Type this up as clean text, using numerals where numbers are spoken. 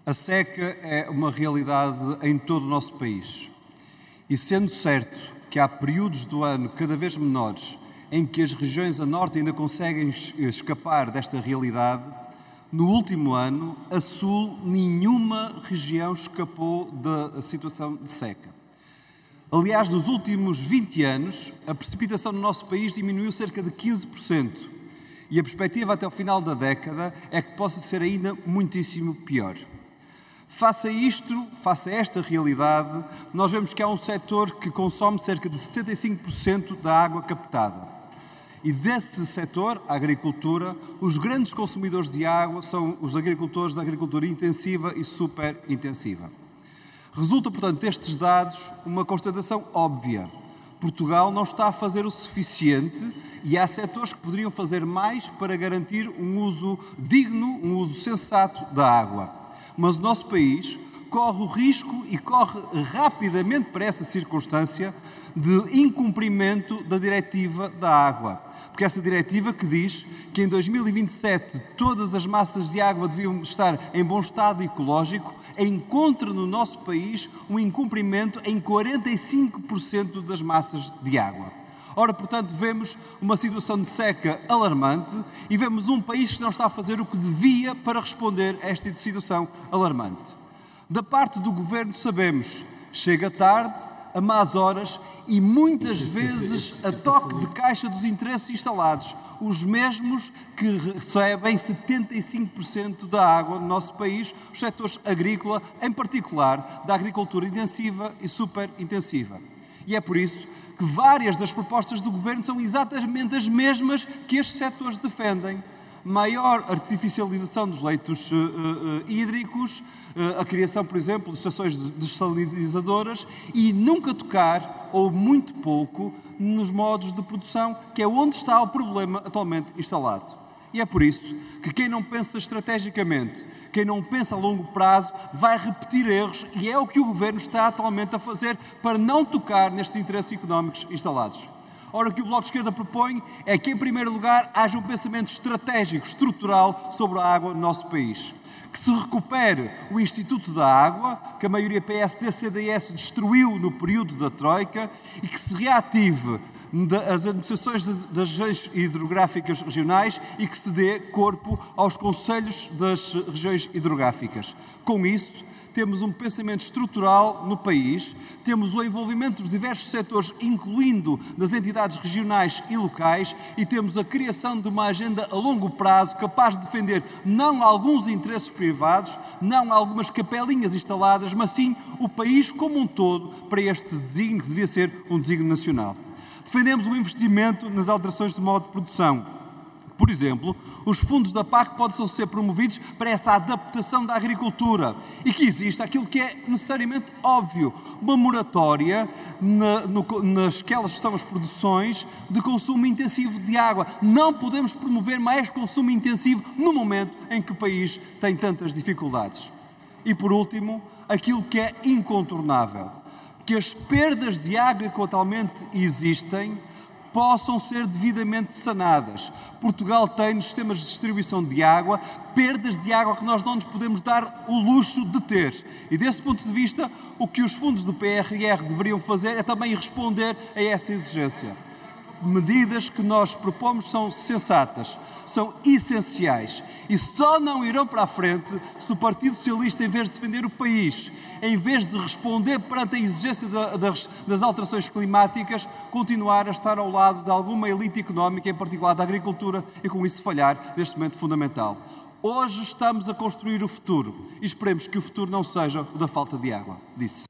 A seca é uma realidade em todo o nosso país. E sendo certo que há períodos do ano cada vez menores em que as regiões a norte ainda conseguem escapar desta realidade, no último ano, a sul, nenhuma região escapou da situação de seca. Aliás, nos últimos 20 anos, a precipitação no nosso país diminuiu cerca de 15%. E a perspectiva até o final da década é que possa ser ainda muitíssimo pior. Face a esta realidade, nós vemos que há um setor que consome cerca de 75% da água captada. E desse setor, a agricultura, os grandes consumidores de água são os agricultores da agricultura intensiva e superintensiva. Resulta, portanto, destes dados uma constatação óbvia. Portugal não está a fazer o suficiente e há setores que poderiam fazer mais para garantir um uso digno, um uso sensato da água. Mas o nosso país corre o risco e corre rapidamente para essa circunstância de incumprimento da Diretiva da Água. Porque essa diretiva que diz que em 2027 todas as massas de água deviam estar em bom estado ecológico, encontra no nosso país um incumprimento em 45% das massas de água. Ora, portanto, vemos uma situação de seca alarmante e vemos um país que não está a fazer o que devia para responder a esta situação alarmante. Da parte do Governo sabemos, chega tarde, a más horas e muitas vezes a toque de caixa dos interesses instalados, os mesmos que recebem 75% da água no nosso país, os setores agrícola, em particular da agricultura intensiva e superintensiva. E é por isso que várias das propostas do Governo são exatamente as mesmas que estes setores defendem. Maior artificialização dos leitos hídricos, a criação, por exemplo, de estações dessalinizadoras e nunca tocar, ou muito pouco, nos modos de produção, que é onde está o problema atualmente instalado. E é por isso que quem não pensa estrategicamente, quem não pensa a longo prazo, vai repetir erros e é o que o Governo está atualmente a fazer para não tocar nestes interesses económicos instalados. Ora, o que o Bloco de Esquerda propõe é que, em primeiro lugar, haja um pensamento estratégico, estrutural, sobre a água no nosso país. Que se recupere o Instituto da Água, que a maioria PSD-CDS destruiu no período da Troika, e que se reative as administrações das regiões hidrográficas regionais e que se dê corpo aos conselhos das regiões hidrográficas. Com isso, temos um pensamento estrutural no país, temos o envolvimento dos diversos setores, incluindo das entidades regionais e locais, e temos a criação de uma agenda a longo prazo capaz de defender não alguns interesses privados, não algumas capelinhas instaladas, mas sim o país como um todo para este desígnio que devia ser um desígnio nacional. Defendemos o investimento nas alterações de modo de produção. Por exemplo, os fundos da PAC possam ser promovidos para essa adaptação da agricultura e que exista aquilo que é necessariamente óbvio, uma moratória nasquelas que são as produções de consumo intensivo de água. Não podemos promover mais consumo intensivo no momento em que o país tem tantas dificuldades. E por último, aquilo que é incontornável, que as perdas de água que atualmente existem possam ser devidamente sanadas. Portugal tem, nos sistemas de distribuição de água, perdas de água que nós não nos podemos dar o luxo de ter. E desse ponto de vista, o que os fundos do PRR deveriam fazer é também responder a essa exigência. Medidas que nós propomos são sensatas, são essenciais e só não irão para a frente se o Partido Socialista, em vez de defender o país, em vez de responder perante a exigência das alterações climáticas, continuar a estar ao lado de alguma elite económica, em particular da agricultura, e com isso falhar neste momento fundamental. Hoje estamos a construir o futuro e esperemos que o futuro não seja o da falta de água. Disse.